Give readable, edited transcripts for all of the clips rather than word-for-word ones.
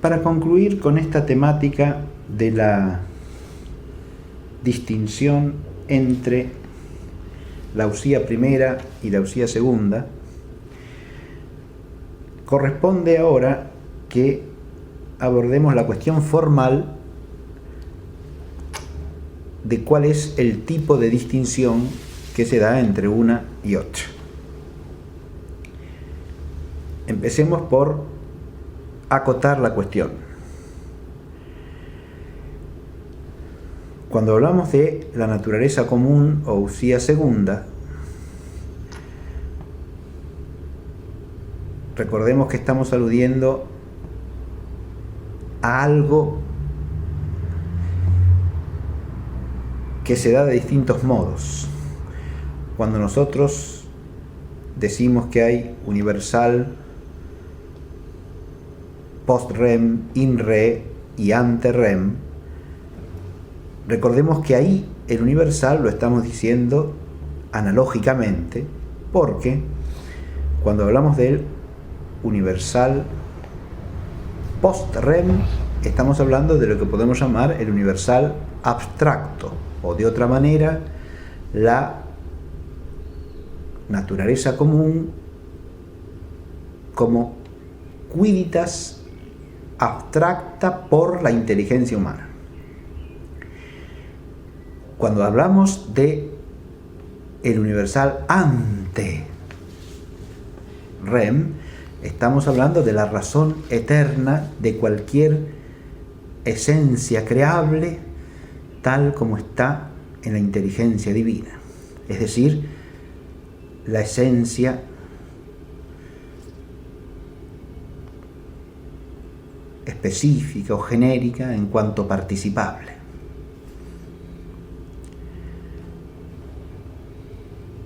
Para concluir con esta temática de la distinción entre la usía primera y la usía segunda, corresponde ahora que abordemos la cuestión formal de cuál es el tipo de distinción que se da entre una y otra. Empecemos por acotar la cuestión. Cuando hablamos de la naturaleza común o usía segunda, recordemos que estamos aludiendo a algo que se da de distintos modos. Cuando nosotros decimos que hay universal, post-REM, in-RE y ante-REM, recordemos que ahí el universal lo estamos diciendo analógicamente, porque cuando hablamos del universal post-REM estamos hablando de lo que podemos llamar el universal abstracto, o de otra manera, la naturaleza común como quiditas abstracta por la inteligencia humana. Cuando hablamos de el universal ante REM, estamos hablando de la razón eterna de cualquier esencia creable tal como está en la inteligencia divina, es decir, la esencia específica o genérica en cuanto participable.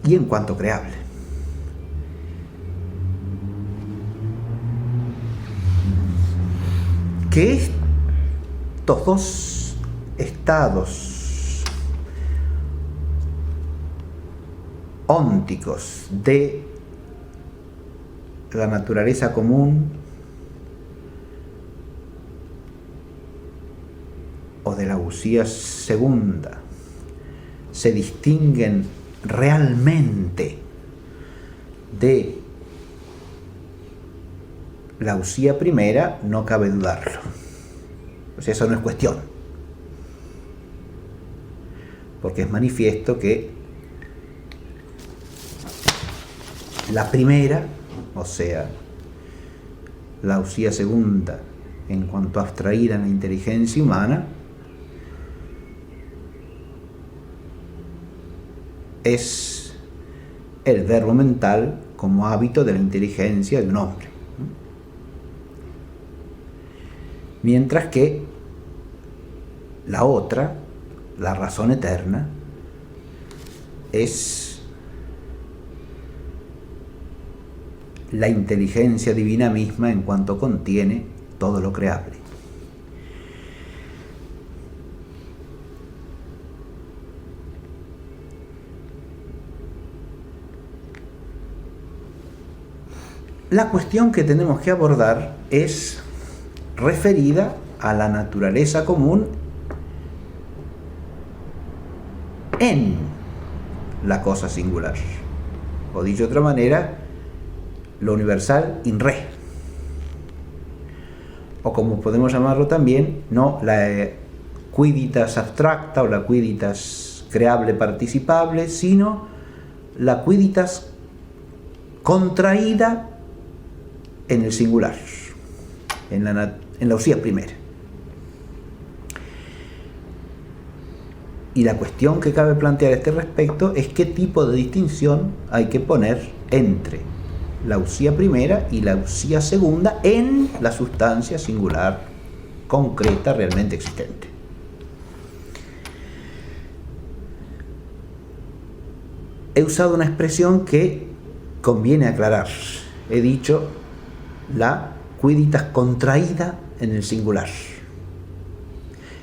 Y en cuanto creable. Que estos dos estados ónticos de la naturaleza común o de la usía segunda se distinguen realmente de la usía primera, no cabe dudarlo. O sea, eso no es cuestión, porque es manifiesto que la primera, o sea, la usía segunda en cuanto abstraída en la inteligencia humana, es el verbo mental como hábito de la inteligencia de un hombre. Mientras que la otra, la razón eterna, es la inteligencia divina misma en cuanto contiene todo lo creable. La cuestión que tenemos que abordar es referida a la naturaleza común en la cosa singular, o dicho de otra manera, lo universal in re, o como podemos llamarlo también, no la quiditas abstracta o la quiditas creable participable, sino la quiditas contraída en el singular, en la usía primera. Y la cuestión que cabe plantear a este respecto es qué tipo de distinción hay que poner entre la usía primera y la usía segunda en la sustancia singular concreta realmente existente. He usado una expresión que conviene aclarar. He dicho la quiditas contraída en el singular.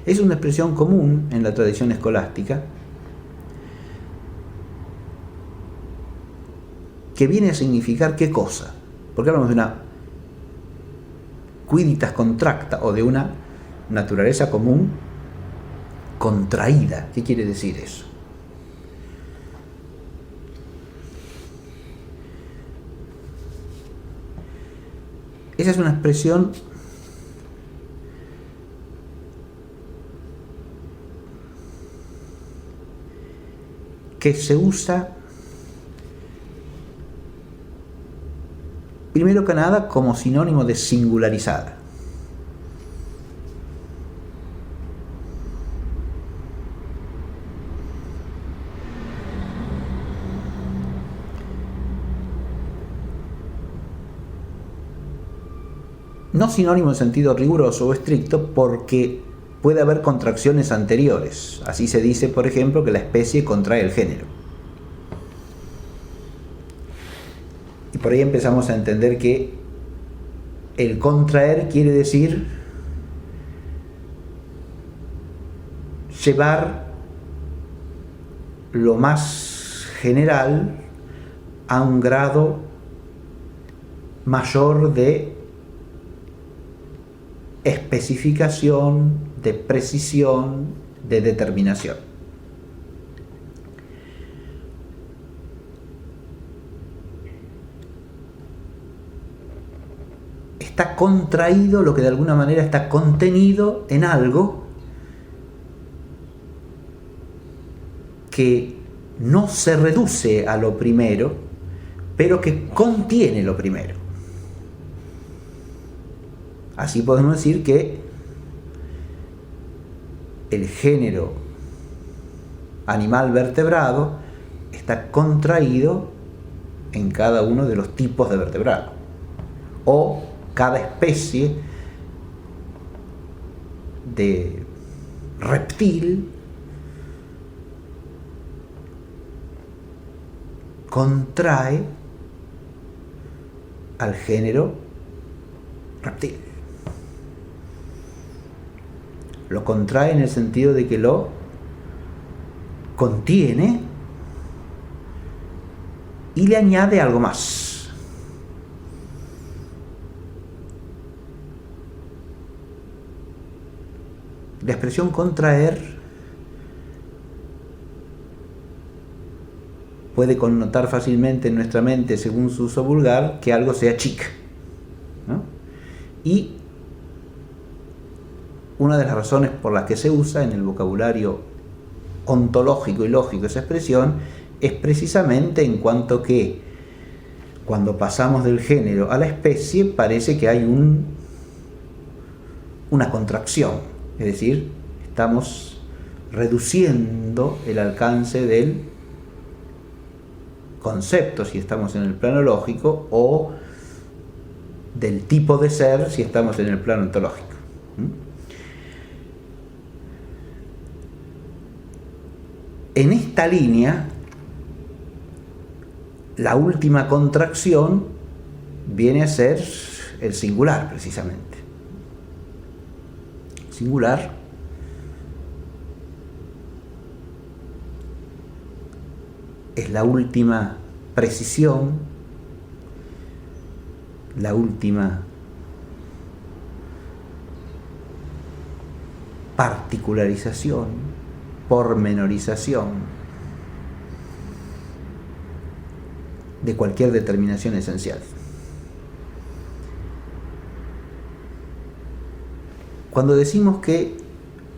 Es una expresión común en la tradición escolástica que viene a significar ¿qué cosa? Porque hablamos de una quiditas contracta o de una naturaleza común contraída. ¿Qué quiere decir eso? Esa es una expresión que se usa primero que nada como sinónimo de singularizada. No sinónimo en sentido riguroso o estricto, porque puede haber contracciones anteriores. Así se dice, por ejemplo, que la especie contrae el género. Y por ahí empezamos a entender que el contraer quiere decir llevar lo más general a un grado mayor de especificación, de precisión, de determinación. Está contraído lo que de alguna manera está contenido en algo que no se reduce a lo primero, pero que contiene lo primero. Así podemos decir que el género animal vertebrado está contraído en cada uno de los tipos de vertebrado, o cada especie de reptil contrae al género reptil. Lo contrae en el sentido de que lo contiene y le añade algo más. La expresión contraer puede connotar fácilmente en nuestra mente, según su uso vulgar, que algo sea chic, ¿no? Y una de las razones por las que se usa en el vocabulario ontológico y lógico esa expresión es precisamente en cuanto que cuando pasamos del género a la especie parece que hay una contracción, es decir, estamos reduciendo el alcance del concepto si estamos en el plano lógico, o del tipo de ser si estamos en el plano ontológico. En esta línea, la última contracción viene a ser el singular, precisamente. Singular es la última precisión, la última particularización, pormenorización de cualquier determinación esencial. Cuando decimos que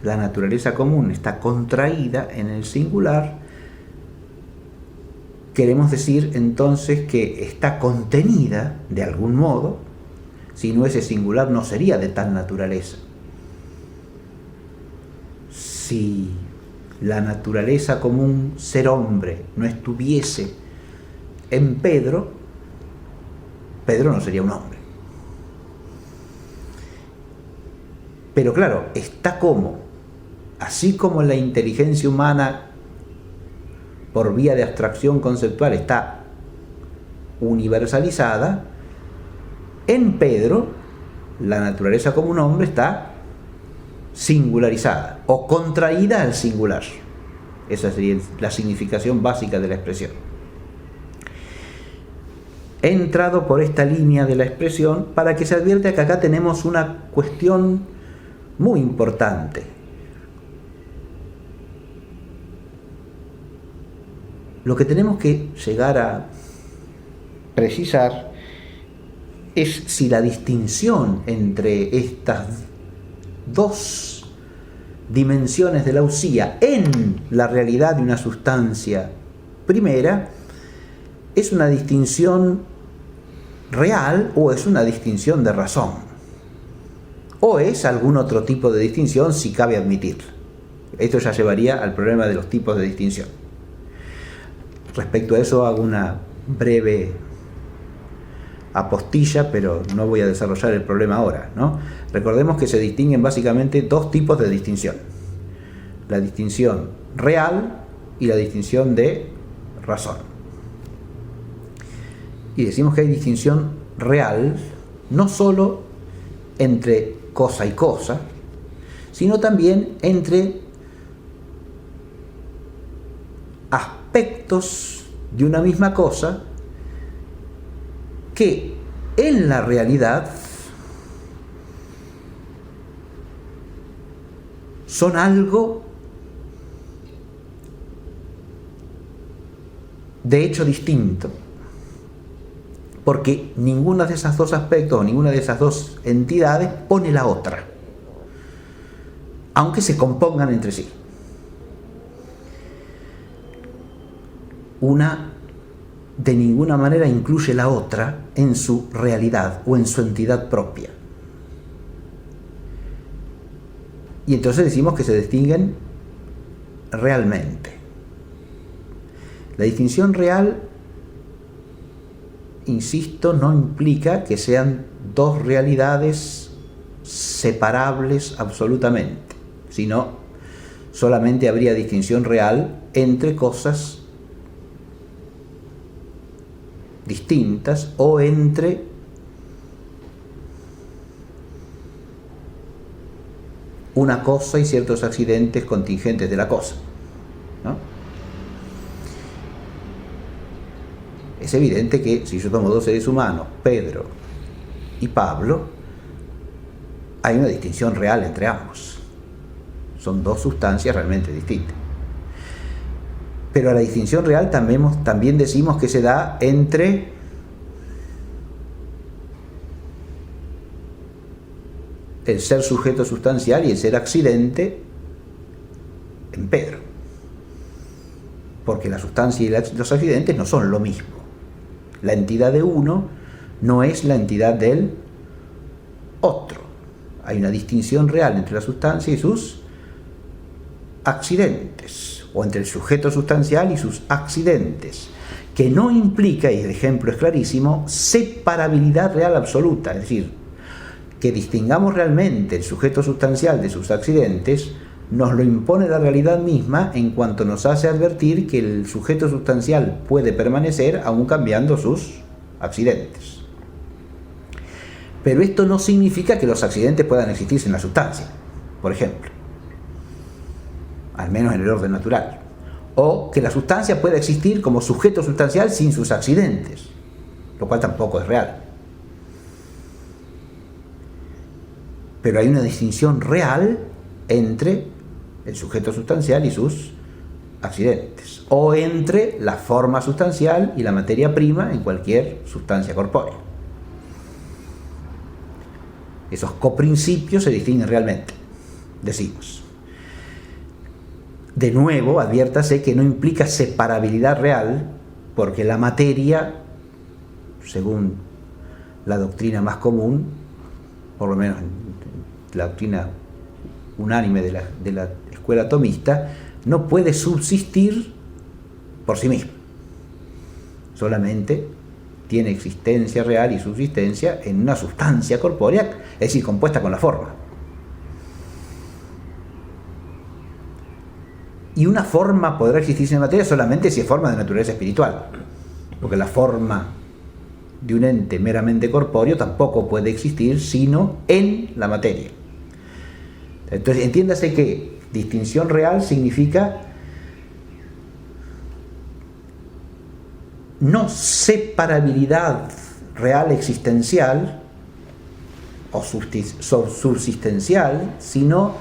la naturaleza común está contraída en el singular, queremos decir entonces que está contenida de algún modo, si no ese singular no sería de tal naturaleza. Si la naturaleza común, ser hombre, no estuviese en Pedro, Pedro no sería un hombre. Pero claro, está como, así como la inteligencia humana por vía de abstracción conceptual está universalizada, en Pedro la naturaleza como un hombre está singularizada o contraída al singular. Esa sería la significación básica de la expresión. he entrado por esta línea de la expresión para que se advierta que acá tenemos una cuestión muy importante. Lo que tenemos que llegar a precisar es si la distinción entre estas dos dimensiones de la usía en la realidad de una sustancia primera es una distinción real o es una distinción de razón, o es algún otro tipo de distinción si cabe admitirla. Esto ya llevaría al problema de los tipos de distinción. Respecto a eso hago una breve apostilla, pero no voy a desarrollar el problema ahora, ¿no? Recordemos que se distinguen básicamente dos tipos de distinción: la distinción real y la distinción de razón. Y decimos que hay distinción real no solo entre cosa y cosa, sino también entre aspectos de una misma cosa que en la realidad son algo de hecho distinto, porque ninguno de esos dos aspectos o ninguna de esas dos entidades pone la otra, aunque se compongan entre sí. Una de ninguna manera incluye la otra en su realidad o en su entidad propia. Y entonces decimos que se distinguen realmente. La distinción real, insisto, no implica que sean dos realidades separables absolutamente, sino solamente habría distinción real entre cosas distintas o entre una cosa y ciertos accidentes contingentes de la cosa, ¿no? Es evidente que si yo tomo dos seres humanos, Pedro y Pablo, hay una distinción real entre ambos. Son dos sustancias realmente distintas. Pero a la distinción real también decimos que se da entre el ser sujeto sustancial y el ser accidente en Pedro. Porque la sustancia y los accidentes no son lo mismo. La entidad de uno no es la entidad del otro. Hay una distinción real entre la sustancia y sus accidentes, o entre el sujeto sustancial y sus accidentes, que no implica, y el ejemplo es clarísimo, separabilidad real absoluta, es decir, que distingamos realmente el sujeto sustancial de sus accidentes, nos lo impone la realidad misma en cuanto nos hace advertir que el sujeto sustancial puede permanecer aún cambiando sus accidentes. Pero esto no significa que los accidentes puedan existir sin la sustancia, por ejemplo, al menos en el orden natural, o que la sustancia pueda existir como sujeto sustancial sin sus accidentes, lo cual tampoco es real. Pero hay una distinción real entre el sujeto sustancial y sus accidentes, o entre la forma sustancial y la materia prima en cualquier sustancia corpórea. Esos coprincipios se distinguen realmente, decimos. De nuevo, adviértase que no implica separabilidad real, porque la materia, según la doctrina más común, por lo menos la doctrina unánime de la escuela atomista, no puede subsistir por sí misma. Solamente tiene existencia real y subsistencia en una sustancia corpórea, es decir, compuesta con la forma. Y una forma podrá existir sin materia solamente si es forma de naturaleza espiritual, porque la forma de un ente meramente corpóreo tampoco puede existir sino en la materia. Entonces, entiéndase que distinción real significa no separabilidad real existencial o subsistencial, sino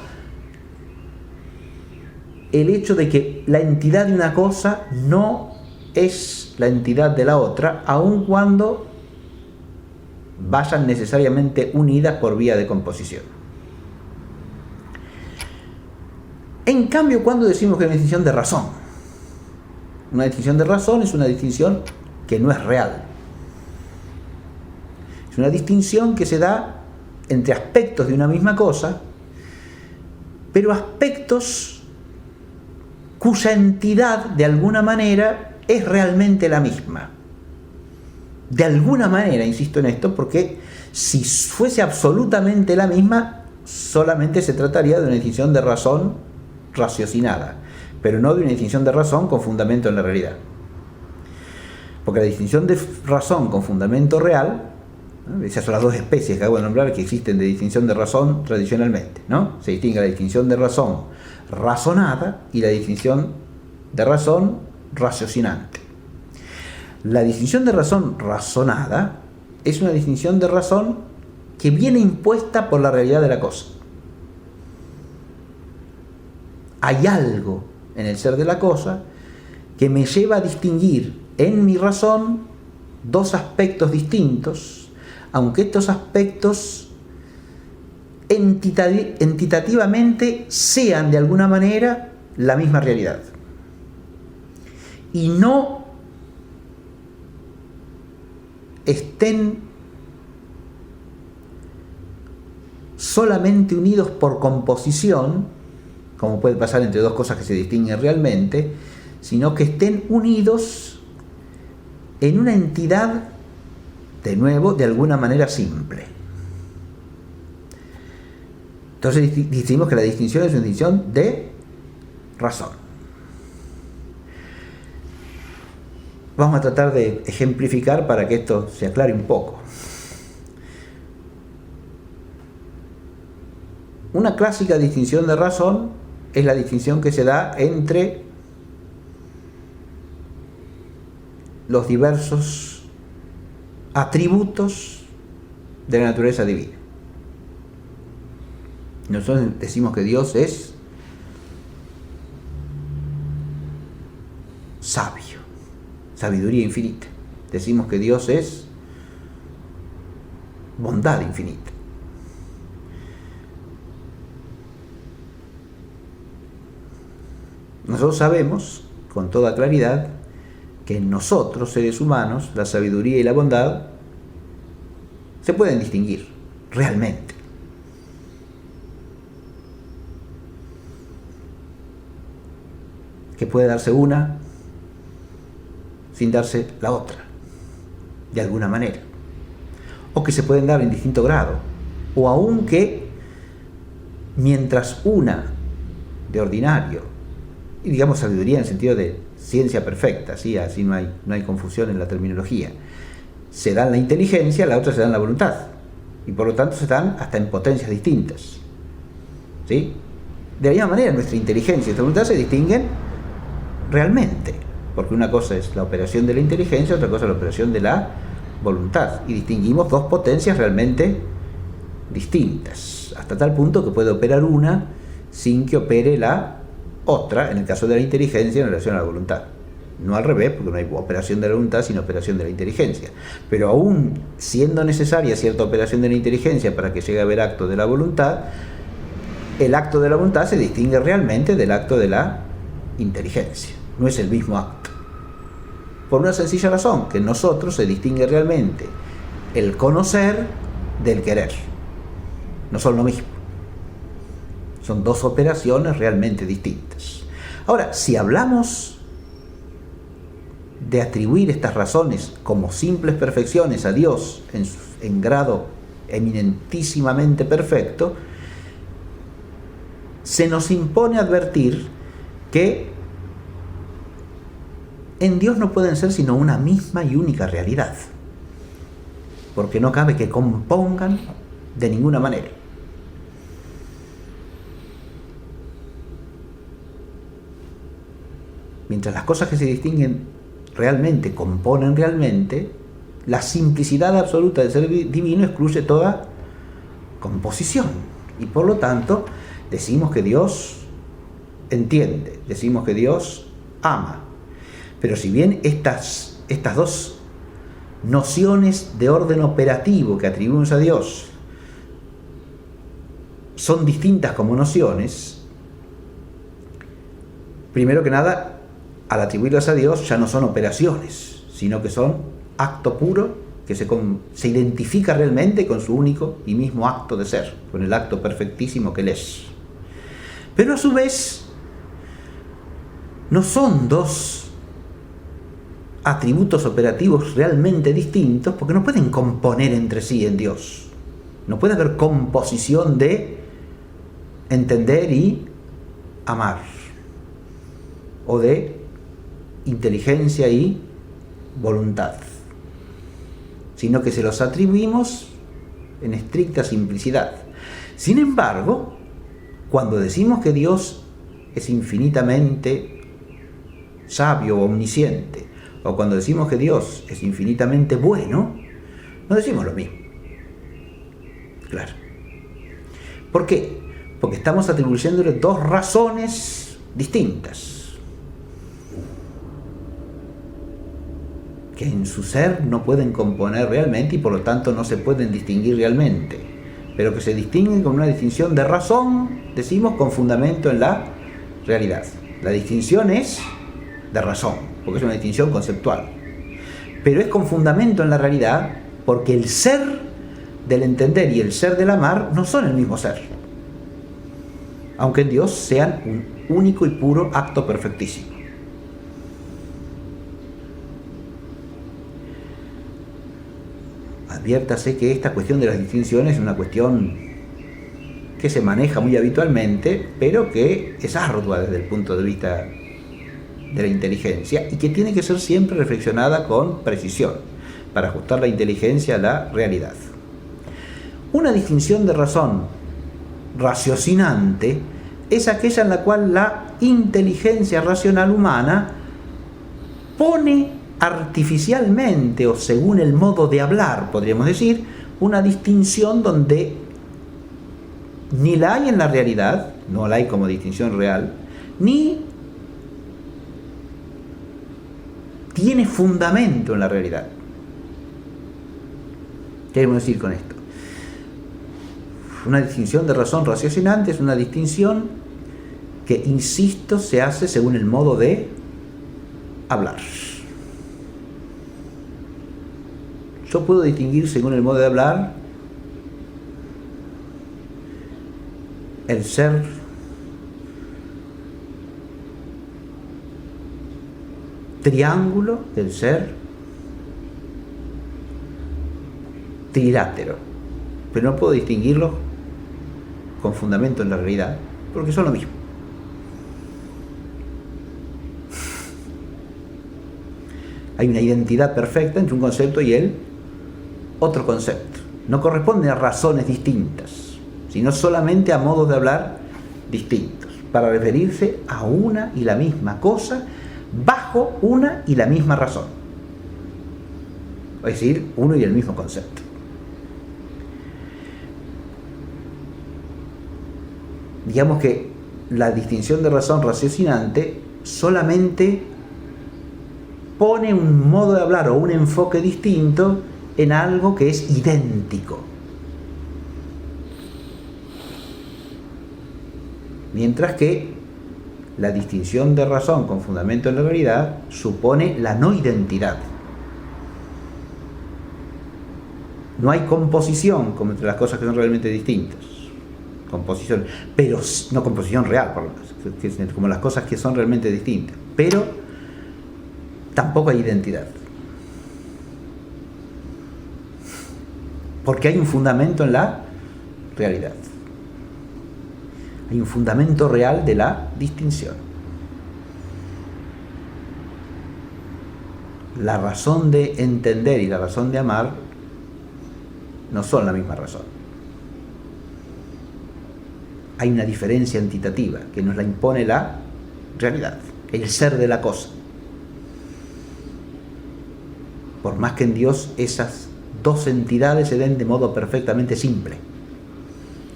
el hecho de que la entidad de una cosa no es la entidad de la otra, aun cuando vayan necesariamente unidas por vía de composición. En cambio, cuando decimos que hay una distinción de razón, una distinción de razón es una distinción que no es real. Es una distinción que se da entre aspectos de una misma cosa, pero aspectos cuya entidad, de alguna manera, es realmente la misma. De alguna manera, insisto en esto, porque si fuese absolutamente la misma, solamente se trataría de una distinción de razón raciocinada, pero no de una distinción de razón con fundamento en la realidad. Porque la distinción de razón con fundamento real, ¿no? Esas son las dos especies que acabo de nombrar que existen de distinción de razón tradicionalmente, ¿no? Se distingue la distinción de razón razonada y la distinción de razón raciocinante. La distinción de razón razonada es una distinción de razón que viene impuesta por la realidad de la cosa. Hay algo en el ser de la cosa que me lleva a distinguir en mi razón dos aspectos distintos, aunque estos aspectos entitativamente sean de alguna manera la misma realidad. Y no estén solamente unidos por composición, como puede pasar entre dos cosas que se distinguen realmente, sino que estén unidos en una entidad, de nuevo, de alguna manera simple. Entonces decimos que la distinción es una distinción de razón. Vamos a tratar de ejemplificar para que esto se aclare un poco. Una clásica distinción de razón es la distinción que se da entre los diversos atributos de la naturaleza divina. Nosotros decimos que Dios es sabio, sabiduría infinita. Decimos que Dios es bondad infinita. Nosotros sabemos con toda claridad que en nosotros, seres humanos, la sabiduría y la bondad se pueden distinguir realmente. Que puede darse una sin darse la otra, de alguna manera. O que se pueden dar en distinto grado. O aun que mientras una de ordinario, y digamos sabiduría en el sentido de ciencia perfecta, ¿sí? Así no hay confusión en la terminología, se da en la inteligencia, la otra se da en la voluntad. Y por lo tanto se dan hasta en potencias distintas. ¿Sí? De la misma manera, nuestra inteligencia y nuestra voluntad se distinguen realmente, porque una cosa es la operación de la inteligencia, otra cosa es la operación de la voluntad, y distinguimos dos potencias realmente distintas, hasta tal punto que puede operar una sin que opere la otra, en el caso de la inteligencia en relación a la voluntad. No al revés, porque no hay operación de la voluntad sin operación de la inteligencia. Pero aún siendo necesaria cierta operación de la inteligencia para que llegue a haber acto de la voluntad, el acto de la voluntad se distingue realmente del acto de la inteligencia. No es el mismo acto. Por una sencilla razón, que en nosotros se distingue realmente el conocer del querer. No son lo mismo. Son dos operaciones realmente distintas. Ahora, si hablamos de atribuir estas razones como simples perfecciones a Dios en grado eminentísimamente perfecto, se nos impone advertir que en Dios no pueden ser sino una misma y única realidad, porque no cabe que compongan de ninguna manera. Mientras las cosas que se distinguen realmente componen realmente, la simplicidad absoluta del ser divino excluye toda composición. Y por lo tanto, decimos que Dios entiende, decimos que Dios ama. Pero si bien estas dos nociones de orden operativo que atribuimos a Dios son distintas como nociones, primero que nada, al atribuirlas a Dios ya no son operaciones, sino que son acto puro que se identifica realmente con su único y mismo acto de ser, con el acto perfectísimo que Él es. Pero a su vez, no son dos atributos operativos realmente distintos, porque no pueden componer entre sí en Dios. No puede haber composición de entender y amar, o de inteligencia y voluntad, sino que se los atribuimos en estricta simplicidad. Sin embargo, cuando decimos que Dios es infinitamente sabio o omnisciente, o cuando decimos que Dios es infinitamente bueno, no decimos lo mismo. Claro. ¿Por qué? Porque estamos atribuyéndole dos razones distintas, que en su ser no pueden componer realmente y por lo tanto no se pueden distinguir realmente, pero que se distinguen con una distinción de razón, decimos, con fundamento en la realidad. La distinción es de razón, porque es una distinción conceptual, pero es con fundamento en la realidad, porque el ser del entender y el ser del amar no son el mismo ser, aunque en Dios sean un único y puro acto perfectísimo. Adviértase que esta cuestión de las distinciones es una cuestión que se maneja muy habitualmente, pero que es ardua desde el punto de vista de la inteligencia y que tiene que ser siempre reflexionada con precisión para ajustar la inteligencia a la realidad. Una distinción de razón raciocinante es aquella en la cual la inteligencia racional humana pone artificialmente, o según el modo de hablar, podríamos decir, una distinción donde ni la hay en la realidad, no la hay como distinción real, ni tiene fundamento en la realidad. ¿Qué queremos decir con esto? Una distinción de razón raciocinante es una distinción que, insisto, se hace según el modo de hablar. Yo puedo distinguir según el modo de hablar el ser triángulo del ser trilátero, pero no puedo distinguirlos con fundamento en la realidad, porque son lo mismo. Hay una identidad perfecta entre un concepto y el otro concepto. No corresponden a razones distintas, sino solamente a modos de hablar distintos, para referirse a una y la misma cosa bajo una y la misma razón, es decir, uno y el mismo concepto. Digamos que la distinción de razón raciocinante solamente pone un modo de hablar o un enfoque distinto en algo que es idéntico, mientras que la distinción de razón con fundamento en la realidad supone la no identidad. No hay composición como entre las cosas que son realmente distintas. Composición, pero no composición real, como las cosas que son realmente distintas, pero tampoco hay identidad, porque hay un fundamento en la realidad, hay un fundamento real de la distinción. La razón de entender y la razón de amar no son la misma razón. Hay una diferencia entitativa que nos la impone la realidad, el ser de la cosa. por más que en Dios esas dos entidades se den de modo perfectamente simple,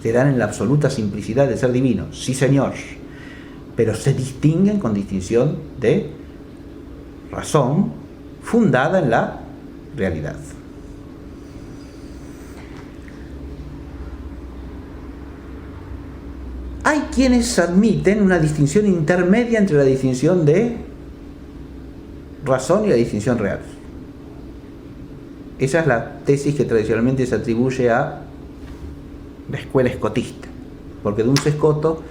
se dan en la absoluta simplicidad de ser divino, sí Señor, pero se distinguen con distinción de razón fundada en la realidad. Hay quienes admiten una distinción intermedia entre la distinción de razón y la distinción real. Esa es la tesis que tradicionalmente se atribuye a la escuela escotista, porque Duns Scoto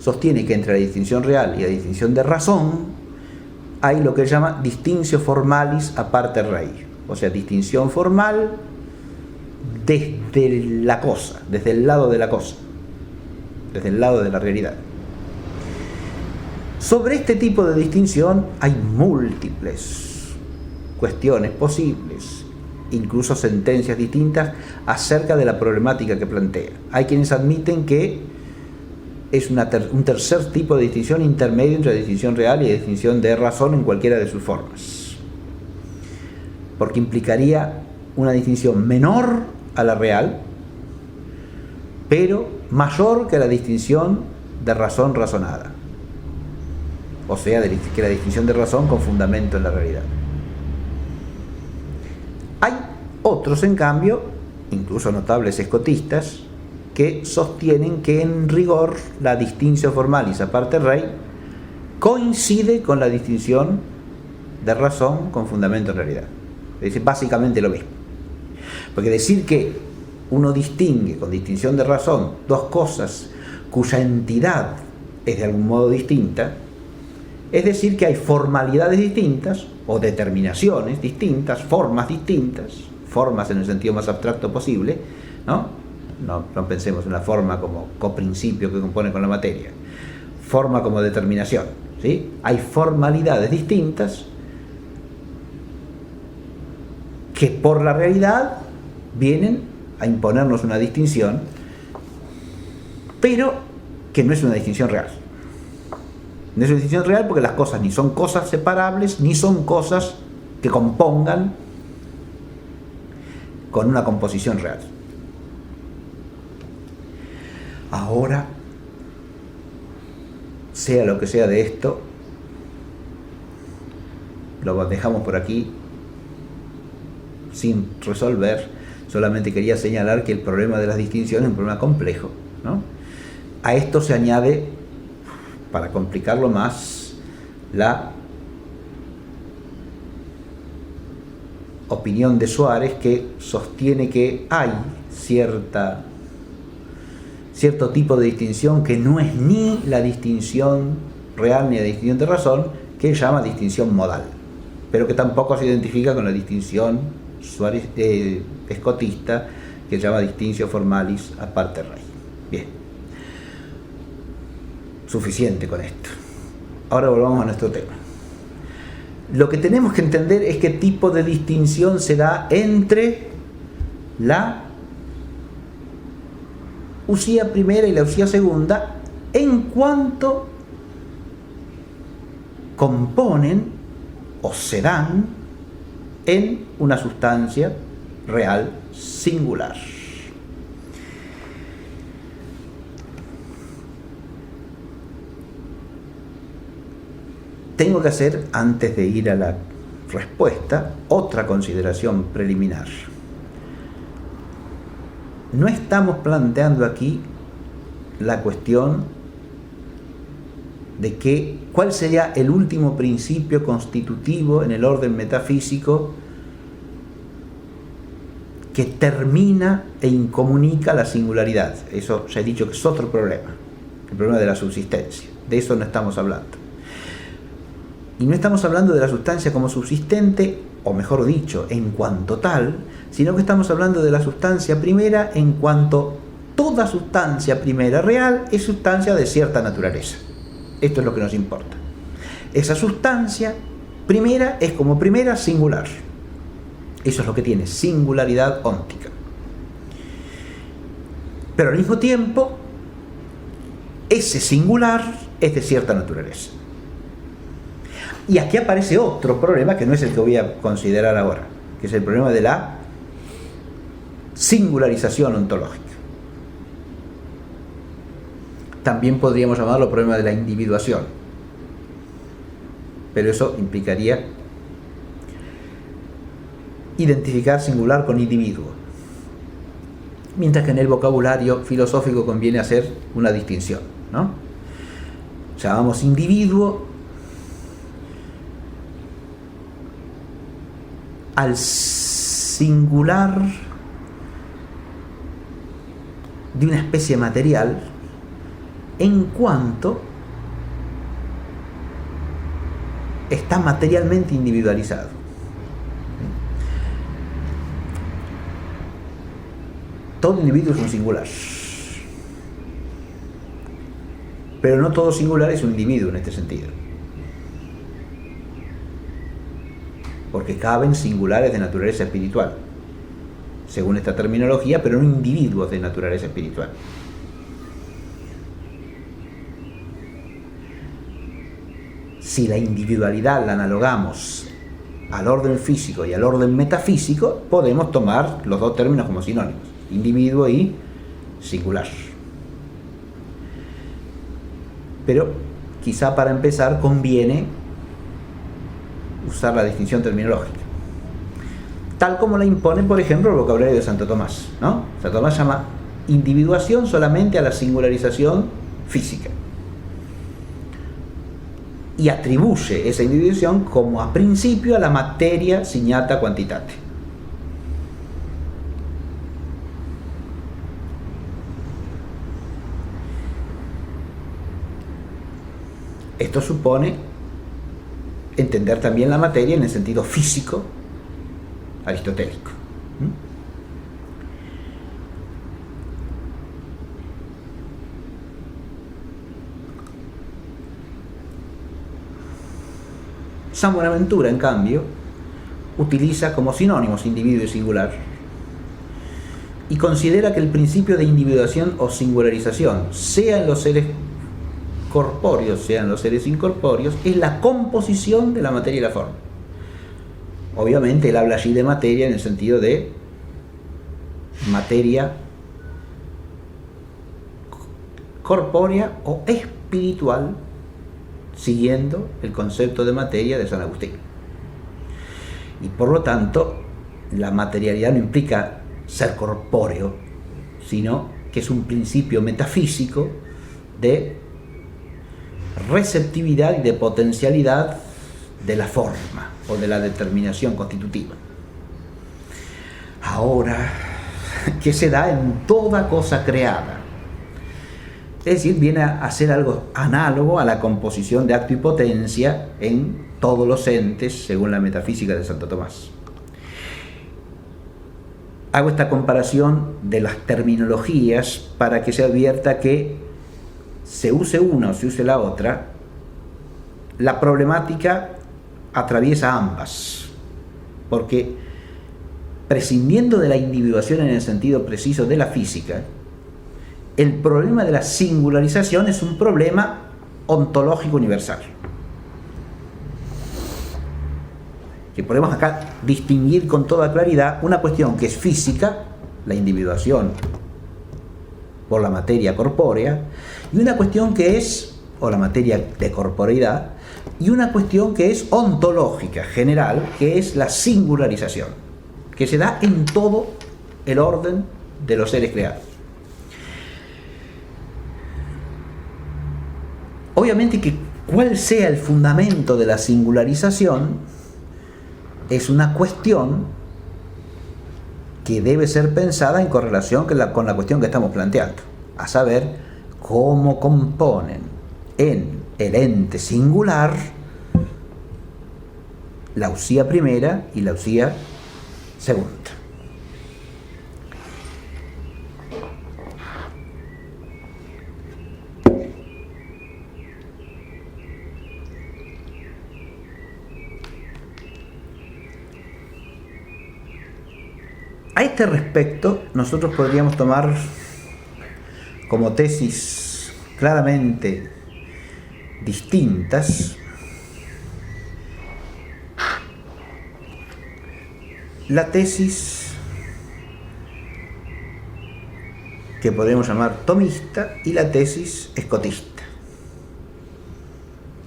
sostiene que entre la distinción real y la distinción de razón hay lo que él llama distinctio formalis a parte rei, o sea, distinción formal desde la cosa, desde el lado de la cosa, desde el lado de la realidad. Sobre este tipo de distinción hay múltiples cuestiones posibles, incluso sentencias distintas acerca de la problemática que plantea. Hay quienes admiten que es un tercer tipo de distinción intermedio entre la distinción real y la distinción de razón en cualquiera de sus formas, porque implicaría una distinción menor a la real, pero mayor que la distinción de razón razonada, o sea, que la distinción de razón con fundamento en la realidad. Hay otros, en cambio, incluso notables escotistas, que sostienen que en rigor la distinctio formalis a parte rei coincide con la distinción de razón con fundamento en realidad. Es decir, básicamente lo mismo. Porque decir que uno distingue con distinción de razón dos cosas cuya entidad es de algún modo distinta, es decir que hay formalidades distintas o determinaciones distintas, formas distintas, formas en el sentido más abstracto posible, ¿no? No pensemos en la forma como coprincipio que compone con la materia, forma como determinación, ¿sí? Hay formalidades distintas que por la realidad vienen a imponernos una distinción, pero que no es una distinción real. No es una distinción real porque las cosas ni son cosas separables, ni son cosas que compongan con una composición real. Ahora, sea lo que sea de esto, lo dejamos por aquí sin resolver. Solamente quería señalar que el problema de las distinciones es un problema complejo, ¿no? A esto se añade, para complicarlo más, la opinión de Suárez, que sostiene que hay cierto tipo de distinción que no es ni la distinción real ni la distinción de razón, que llama distinción modal, pero que tampoco se identifica con la distinción Suárez, escotista, que llama distinctio formalis a parte rei. Bien, suficiente con esto. Ahora volvamos a nuestro tema. Lo que tenemos que entender es qué tipo de distinción se da entre la usía primera y la usía segunda en cuanto componen o se dan en una sustancia real singular. Tengo que hacer, antes de ir a la respuesta, otra consideración preliminar. No estamos planteando aquí la cuestión de cuál sería el último principio constitutivo en el orden metafísico que termina e incomunica la singularidad. Eso ya he dicho que es otro problema, el problema de la subsistencia. De eso no estamos hablando. Y no estamos hablando de la sustancia como subsistente, o mejor dicho, en cuanto tal, sino que estamos hablando de la sustancia primera en cuanto toda sustancia primera real es sustancia de cierta naturaleza. Esto es lo que nos importa. Esa sustancia primera es como primera singular. Eso es lo que tiene singularidad óntica. Pero al mismo tiempo, ese singular es de cierta naturaleza. Y aquí aparece otro problema que no es el que voy a considerar ahora. que es el problema de la singularización ontológica. También podríamos llamarlo problema de la individuación, pero eso implicaría identificar singular con individuo, mientras que en el vocabulario filosófico conviene hacer una distinción, ¿no? Llamamos individuo al singular de una especie material en cuanto está materialmente individualizado. Todo individuo es un singular, pero no todo singular es un individuo en este sentido, porque caben singulares de naturaleza espiritual, según esta terminología, pero no individuos de naturaleza espiritual. Si la individualidad la analogamos al orden físico y al orden metafísico, podemos tomar los dos términos como sinónimos, individuo y singular. Pero quizá para empezar conviene usar la distinción terminológica, tal como la impone, por ejemplo, el vocabulario de Santo Tomás, ¿no? Santo Tomás llama individuación solamente a la singularización física y atribuye esa individuación como a principio a la materia signata quantitate. Esto supone entender también la materia en el sentido físico aristotélico. San Buenaventura, en cambio, utiliza como sinónimos individuo y singular y considera que el principio de individuación o singularización, sea en los seres corpóreos, sea en los seres incorpóreos, es la composición de la materia y la forma. Obviamente él habla allí de materia en el sentido de materia corpórea o espiritual, siguiendo el concepto de materia de San Agustín. Y por lo tanto, la materialidad no implica ser corpóreo, sino que es un principio metafísico de receptividad y de potencialidad de la forma o de la determinación constitutiva. Ahora, que se da en toda cosa creada. Es decir, viene a ser algo análogo a la composición de acto y potencia en todos los entes, según la metafísica de Santo Tomás. Hago esta comparación de las terminologías para que se advierta que se use una o se use la otra, la problemática atraviesa ambas, porque prescindiendo de la individuación en el sentido preciso de la física, el problema de la singularización es un problema ontológico universal, que podemos acá distinguir con toda claridad una cuestión que es física, la individuación por la materia corpórea, y una cuestión que es, o la materia de corporeidad, y una cuestión que es ontológica, general, que es la singularización, que se da en todo el orden de los seres creados. Obviamente que cuál sea el fundamento de la singularización es una cuestión que debe ser pensada en correlación con la cuestión que estamos planteando, a saber, cómo componen en el ente singular la usía primera y la usía segunda. A este respecto, nosotros podríamos tomar como tesis claramente distintas la tesis que podemos llamar tomista y la tesis escotista,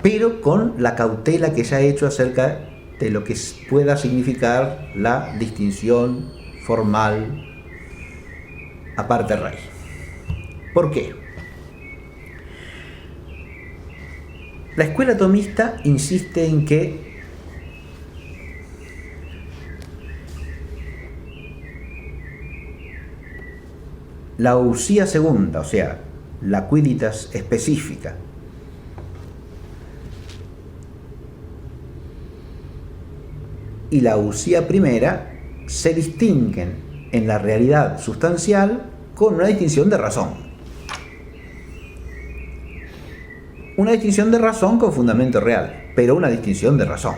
pero con la cautela que ya he hecho acerca de lo que pueda significar la distinción formal aparte raíz. ¿Por qué? La escuela tomista insiste en que la usía segunda, o sea, la quidditas específica, y la usía primera se distinguen en la realidad sustancial con una distinción de razón. Una distinción de razón con fundamento real, pero una distinción de razón.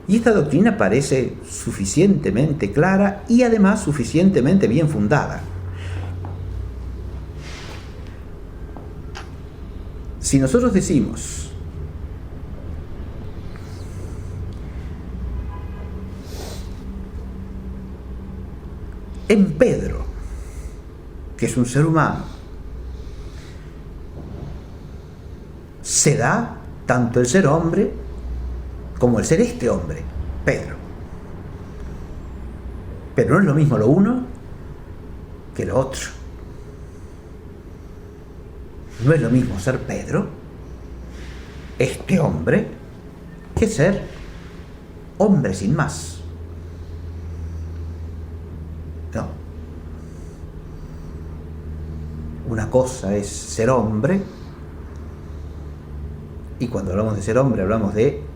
Y esta doctrina parece suficientemente clara y además suficientemente bien fundada. Si nosotros decimos en Pedro, que es un ser humano, se da tanto el ser hombre como el ser este hombre, Pedro. Pero no es lo mismo lo uno que lo otro. No es lo mismo ser Pedro, este hombre, que ser hombre sin más. No. Una cosa es ser hombre, y cuando hablamos de ser hombre hablamos de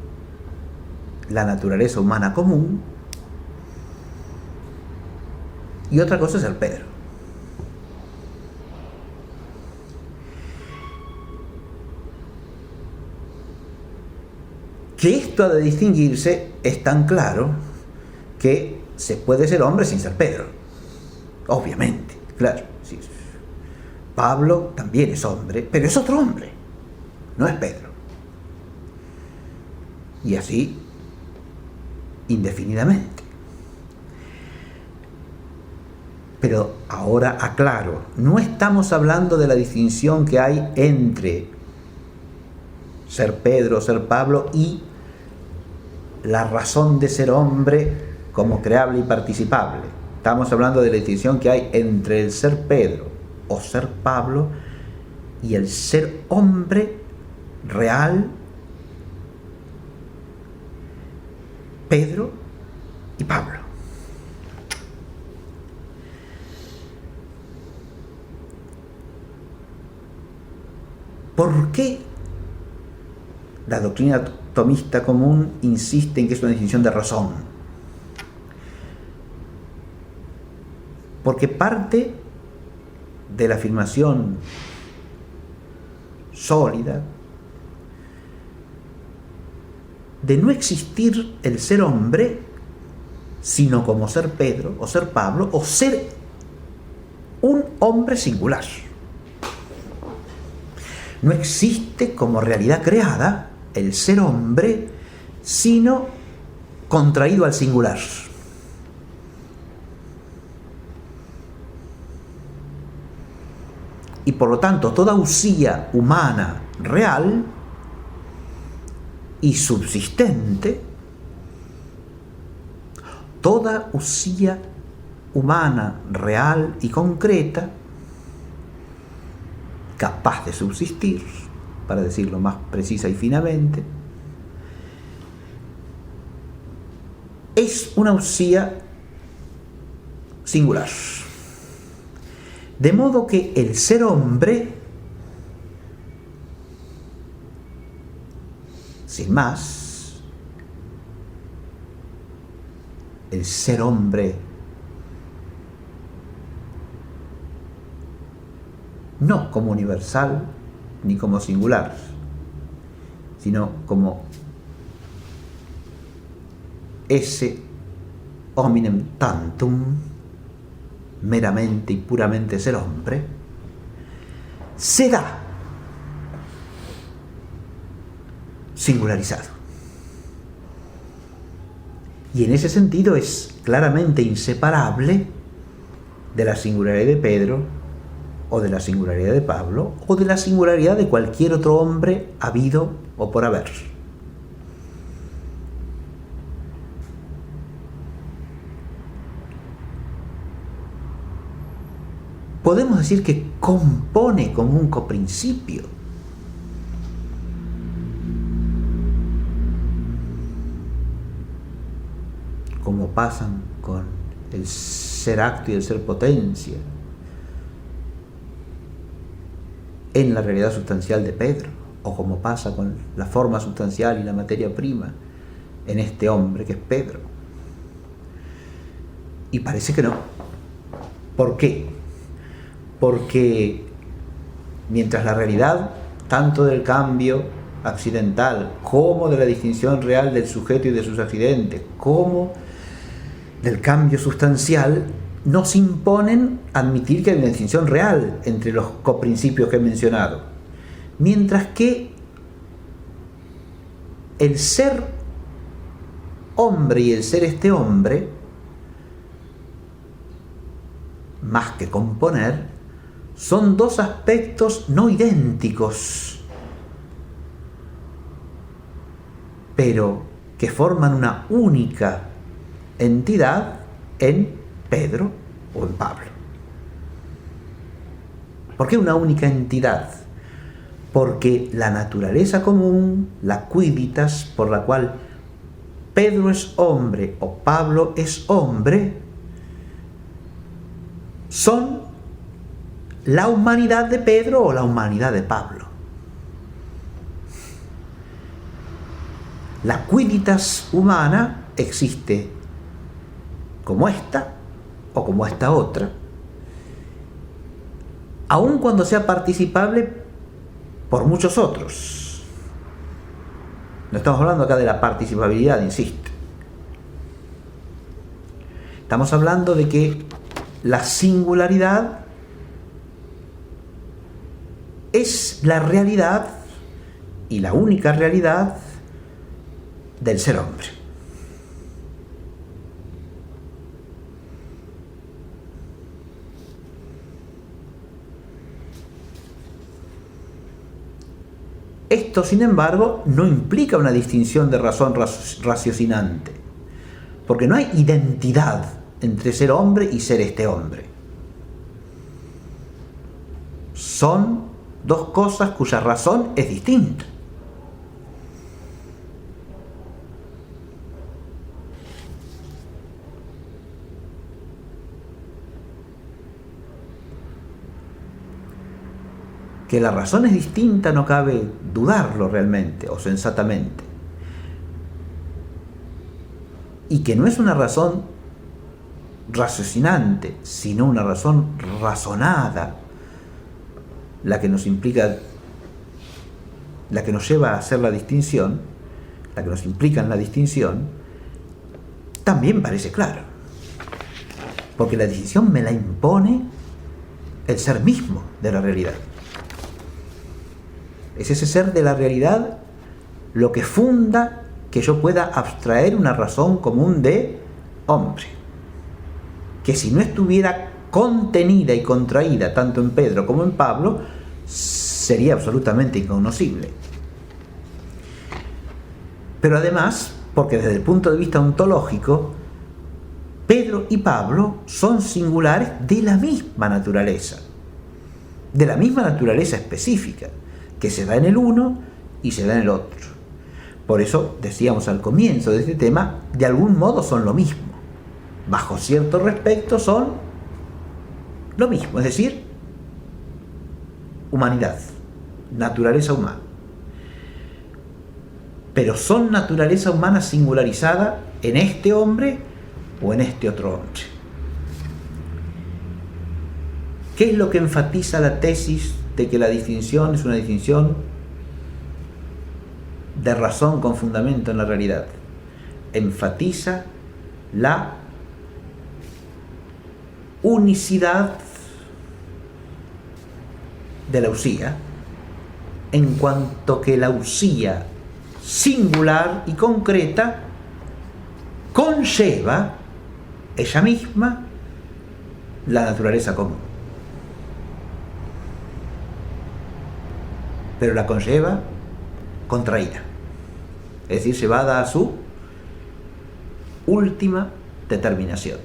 la naturaleza humana común, y otra cosa es ser Pedro. Que esto ha de distinguirse es tan claro que se puede ser hombre sin ser Pedro. Obviamente, claro. Sí. Pablo también es hombre, pero es otro hombre, no es Pedro. Y así, indefinidamente. Pero ahora aclaro, no estamos hablando de la distinción que hay entre ser Pedro, ser Pablo y la razón de ser hombre como creable y participable. Estamos hablando de la distinción que hay entre el ser Pedro o ser Pablo y el ser hombre real, Pedro y Pablo. ¿Por qué la doctrina tomista común insiste en que es una distinción de razón? Porque parte de la afirmación sólida de no existir el ser hombre, sino como ser Pedro o ser Pablo o ser un hombre singular. No existe como realidad creada el ser hombre, sino contraído al singular. Y por lo tanto, toda usía humana real y subsistente, toda usía humana real y concreta, capaz de subsistir, para decirlo más precisa y finamente, es una usía singular. De modo que el ser hombre, sin más, el ser hombre no como universal ni como singular, sino como ese hominem tantum, meramente y puramente ser hombre, se da singularizado. Y en ese sentido es claramente inseparable de la singularidad de Pedro, o de la singularidad de Pablo, o de la singularidad de cualquier otro hombre habido o por haber. Podemos decir que compone como un coprincipio. Como pasan con el ser acto y el ser potencia en la realidad sustancial de Pedro, o como pasa con la forma sustancial y la materia prima en este hombre que es Pedro. Y parece que no. ¿Por qué? Porque mientras la realidad, tanto del cambio accidental como de la distinción real del sujeto y de sus accidentes, como del cambio sustancial, nos imponen admitir que hay una distinción real entre los coprincipios que he mencionado, mientras que el ser hombre y el ser este hombre, más que componer, son dos aspectos no idénticos, pero que forman una única entidad en Pedro o en Pablo. ¿Por qué una única entidad? Porque la naturaleza común, la quidditas, por la cual Pedro es hombre o Pablo es hombre, son la humanidad de Pedro o la humanidad de Pablo. La quidditas humana existe como esta o como esta otra, aun cuando sea participable por muchos otros. No estamos hablando acá de la participabilidad, insisto. Estamos hablando de que la singularidad es la realidad y la única realidad del ser hombre. Esto, sin embargo, no implica una distinción de razón raciocinante, porque no hay identidad entre ser hombre y ser este hombre. Son dos cosas cuya razón es distinta. Que la razón es distinta no cabe dudarlo realmente o sensatamente. Y que no es una razón raciocinante, sino una razón razonada, la que nos implica, la que nos lleva a hacer la distinción, la que nos implica en la distinción, también parece claro. Porque la distinción me la impone el ser mismo de la realidad. Es ese ser de la realidad lo que funda que yo pueda abstraer una razón común de hombre, que si no estuviera contenida y contraída tanto en Pedro como en Pablo, sería absolutamente incognoscible. Pero además, porque desde el punto de vista ontológico, Pedro y Pablo son singulares de la misma naturaleza específica, que se da en el uno y se da en el otro. Por eso decíamos al comienzo de este tema, de algún modo son lo mismo. Bajo cierto respecto son lo mismo, es decir, humanidad, naturaleza humana. Pero son naturaleza humana singularizada en este hombre o en este otro hombre. ¿Qué es lo que enfatiza la tesis de que la distinción es una distinción de razón con fundamento en la realidad? enfatiza la unicidad de la usía, en cuanto que la usía singular y concreta conlleva ella misma la naturaleza común. Pero la conlleva contraída, es decir, llevada a su última determinación.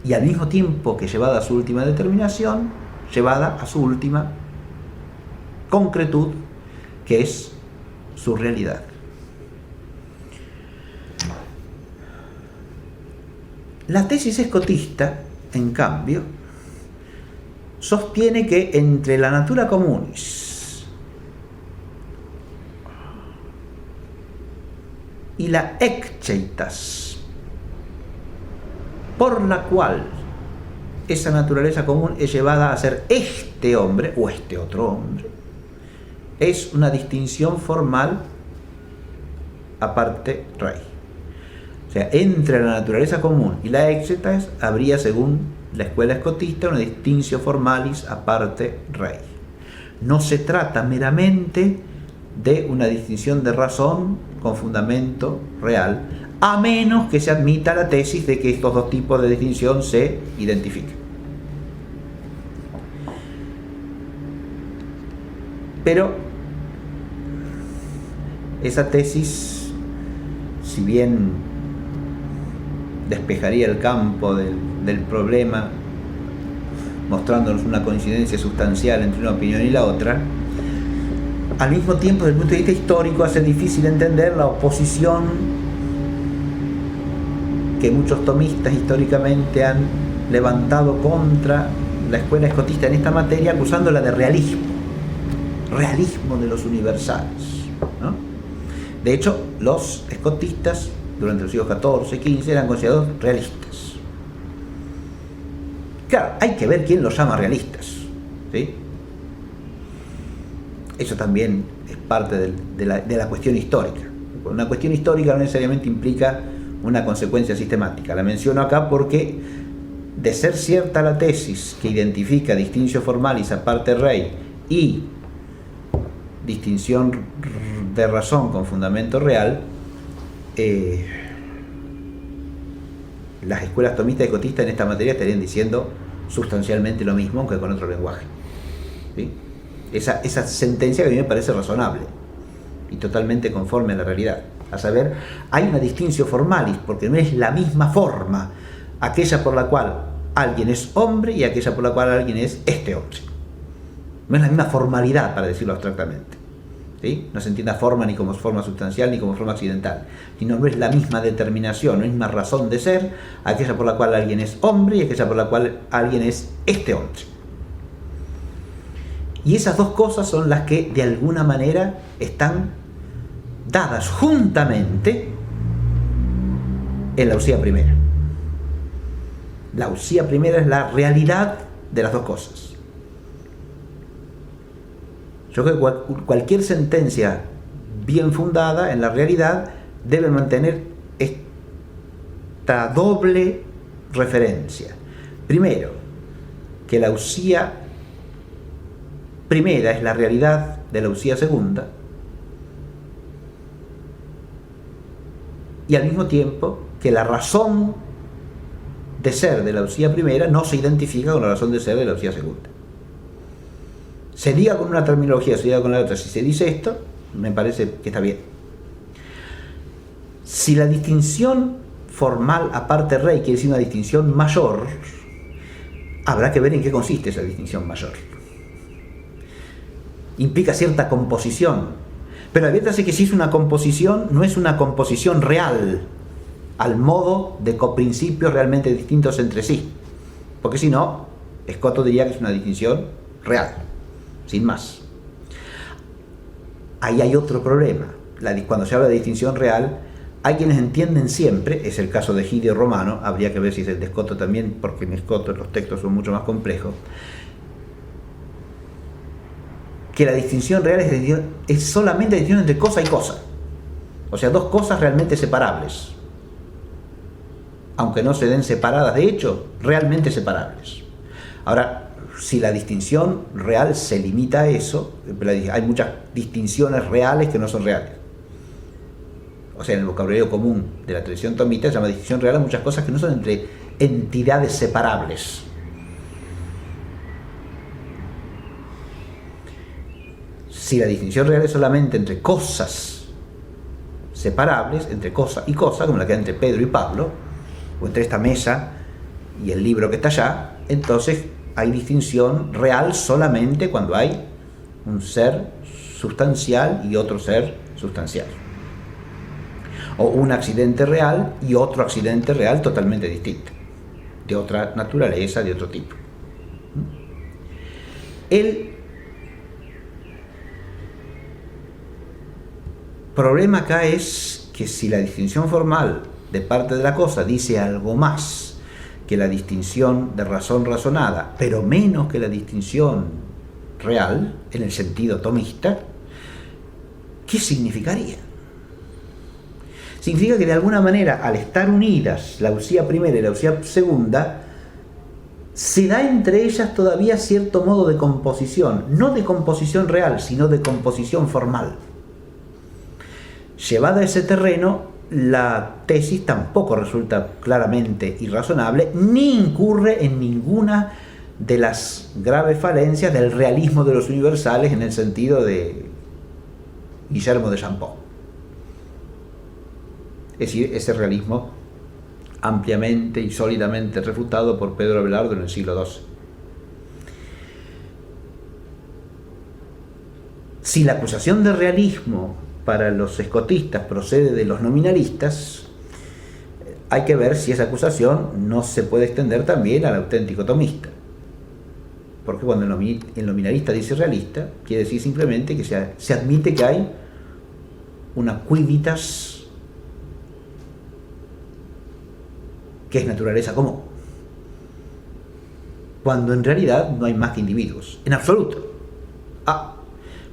Y al mismo tiempo que llevada a su última determinación, llevada a su última concretud, que es su realidad. La tesis escotista, en cambio, sostiene que entre la natura communis y la eccheitas, por la cual esa naturaleza común es llevada a ser este hombre o este otro hombre, es una distinción formal aparte rei. O sea, entre la naturaleza común y la eccheitas habría, según la escuela escotista, una distinctio formalis aparte rei. No se trata meramente de una distinción de razón con fundamento real, a menos que se admita la tesis de que estos dos tipos de distinción se identifican. Pero esa tesis, si bien despejaría el campo del problema, mostrándonos una coincidencia sustancial entre una opinión y la otra, al mismo tiempo, desde el punto de vista histórico, hace difícil entender la oposición que muchos tomistas históricamente han levantado contra la escuela escotista en esta materia, acusándola de realismo de los universales, ¿no? De hecho, los escotistas durante los siglos XIV y XV eran considerados realistas. Claro, hay que ver quién los llama realistas, ¿sí? Eso también es parte de la cuestión histórica. Una cuestión histórica no necesariamente implica una consecuencia sistemática. La menciono acá porque, de ser cierta la tesis que identifica distinctio formalis aparte rei y distinción de razón con fundamento real, las escuelas tomistas y escotistas en esta materia estarían diciendo sustancialmente lo mismo, aunque con otro lenguaje, ¿sí? Esa sentencia que a mí me parece razonable y totalmente conforme a la realidad. A saber, hay una distinctio formalis, porque no es la misma forma aquella por la cual alguien es hombre y aquella por la cual alguien es este hombre. No es la misma formalidad, para decirlo abstractamente, ¿sí? No se entienda forma ni como forma sustancial ni como forma accidental, sino no es la misma determinación, no es la misma razón de ser aquella por la cual alguien es hombre y aquella por la cual alguien es este hombre. Y esas dos cosas son las que de alguna manera están dadas juntamente en la usía primera. La usía primera es la realidad de las dos cosas. Yo creo que cualquier sentencia bien fundada en la realidad debe mantener esta doble referencia. Primero, que la usía primera es la realidad de la usía segunda, y al mismo tiempo que la razón de ser de la usía primera no se identifica con la razón de ser de la usía segunda. Se diga con una terminología, se diga con la otra. Si se dice esto, me parece que está bien. Si la distinción formal aparte rei quiere decir una distinción mayor, habrá que ver en qué consiste esa distinción mayor. Implica cierta composición, pero adviértase que si es una composición, no es una composición real, al modo de coprincipios realmente distintos entre sí, porque si no, Escoto diría que es una distinción real, sin más. Ahí hay otro problema. Cuando se habla de distinción real, hay quienes entienden siempre, es el caso de Egidio Romano, habría que ver si es el de Escoto también, porque en Escoto los textos son mucho más complejos, que la distinción real es solamente la distinción entre cosa y cosa. O sea, dos cosas realmente separables. Aunque no se den separadas, de hecho, realmente separables. Ahora, si la distinción real se limita a eso, hay muchas distinciones reales que no son reales. O sea, en el vocabulario común de la tradición tomista se llama distinción real a muchas cosas que no son entre entidades separables. Si la distinción real es solamente entre cosas separables, entre cosa y cosa, como la que hay entre Pedro y Pablo, o entre esta mesa y el libro que está allá, entonces hay distinción real solamente cuando hay un ser sustancial y otro ser sustancial. O un accidente real y otro accidente real totalmente distinto, de otra naturaleza, de otro tipo. El problema acá es que si la distinción formal de parte de la cosa dice algo más que la distinción de razón razonada, pero menos que la distinción real, en el sentido tomista, ¿qué significaría? Significa que de alguna manera, al estar unidas la usía primera y la usía segunda, se da entre ellas todavía cierto modo de composición, no de composición real, sino de composición formal. Llevada a ese terreno, la tesis tampoco resulta claramente irrazonable, ni incurre en ninguna de las graves falencias del realismo de los universales en el sentido de Guillermo de Champeau. Es decir, ese realismo ampliamente y sólidamente refutado por Pedro Abelardo en el siglo XII. Si la acusación de realismo para los escotistas procede de los nominalistas, hay que ver si esa acusación no se puede extender también al auténtico tomista. Porque cuando el nominalista dice realista, quiere decir simplemente que se admite que hay una quiditas que es naturaleza común, cuando en realidad no hay más que individuos, en absoluto.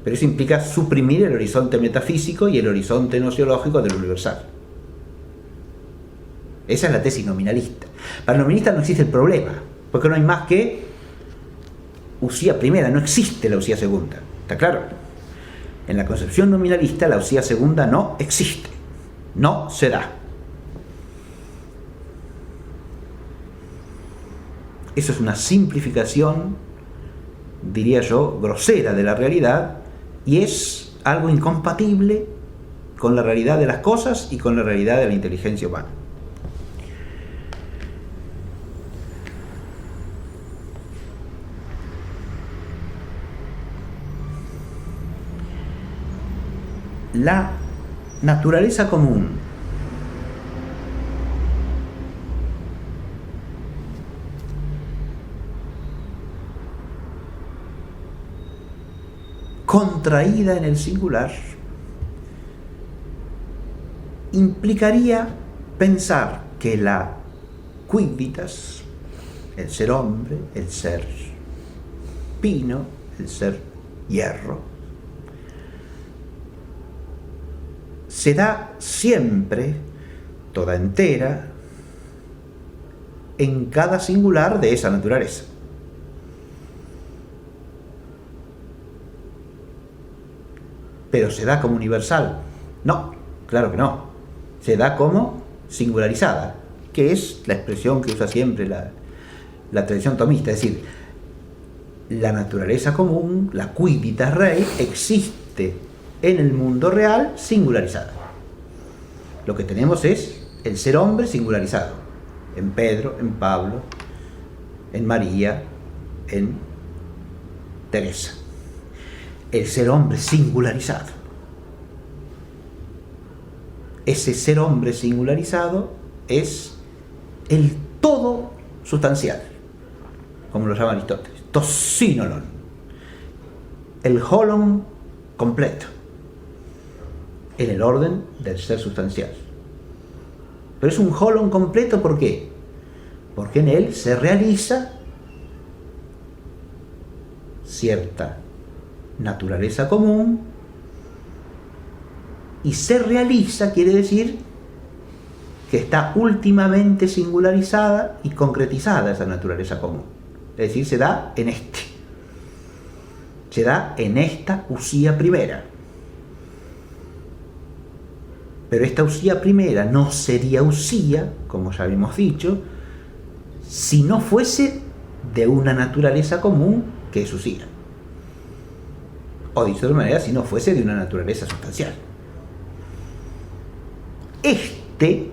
Pero eso implica suprimir el horizonte metafísico y el horizonte nociológico del universal. Esa es la tesis nominalista. Para el nominalista no existe el problema, porque no hay más que usía primera, no existe la usía segunda. ¿Está claro? En la concepción nominalista la usía segunda no existe, no se da. Eso es una simplificación, diría yo, grosera de la realidad, y es algo incompatible con la realidad de las cosas y con la realidad de la inteligencia humana. La naturaleza común contraída en el singular implicaría pensar que la quiditas, el ser hombre, el ser pino, el ser hierro, se da siempre, toda entera, en cada singular de esa naturaleza. Pero se da como universal. No, claro que no. Se da como singularizada, que es la expresión que usa siempre la tradición tomista. Es decir, la naturaleza común, la quiditas rei, existe en el mundo real singularizada. Lo que tenemos es el ser hombre singularizado. En Pedro, en Pablo, en María, en Teresa. El ser hombre singularizado. Ese ser hombre singularizado es el todo sustancial, como lo llama Aristóteles, το σύνολον, el holon completo, en el orden del ser sustancial. Pero es un holon completo, ¿por qué? Porque en él se realiza cierta naturaleza común Y se realiza quiere decir que está últimamente singularizada y concretizada esa naturaleza común. Es decir, se da en se da en esta usía primera. Pero esta usía primera no sería usía, como ya habíamos dicho, si no fuese de una naturaleza común que es usía. O dicho de otra manera, si no fuese de una naturaleza sustancial. Este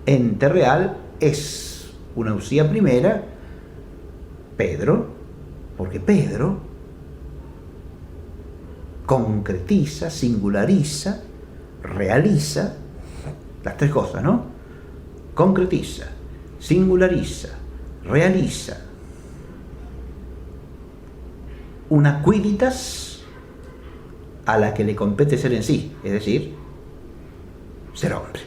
ente real es una usía primera, Pedro, porque Pedro concretiza, singulariza, realiza las tres cosas, ¿no? Concretiza, singulariza, realiza una quidditas a la que le compete ser en sí, es decir, ser hombre.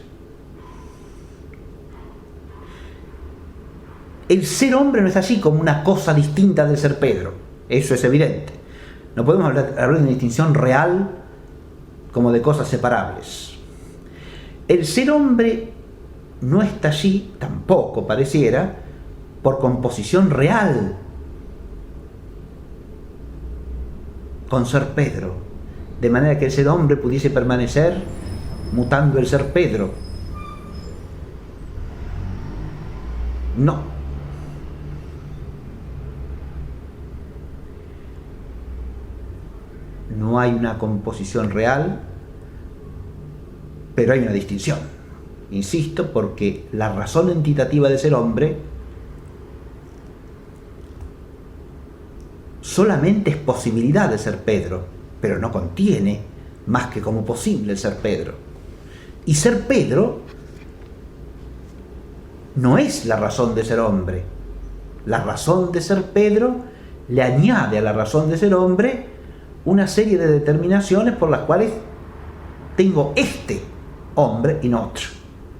El ser hombre no es así como una cosa distinta del ser Pedro, eso es evidente. No podemos hablar de una distinción real como de cosas separables. El ser hombre no está allí, tampoco pareciera, por composición real con ser Pedro, de manera que el ser hombre pudiese permanecer mutando el ser Pedro. No. No hay una composición real, pero hay una distinción. Insisto, porque la razón entitativa de ser hombre solamente es posibilidad de ser Pedro, pero no contiene más que como posible el ser Pedro. Y ser Pedro no es la razón de ser hombre. La razón de ser Pedro le añade a la razón de ser hombre una serie de determinaciones por las cuales tengo este hombre y no otro.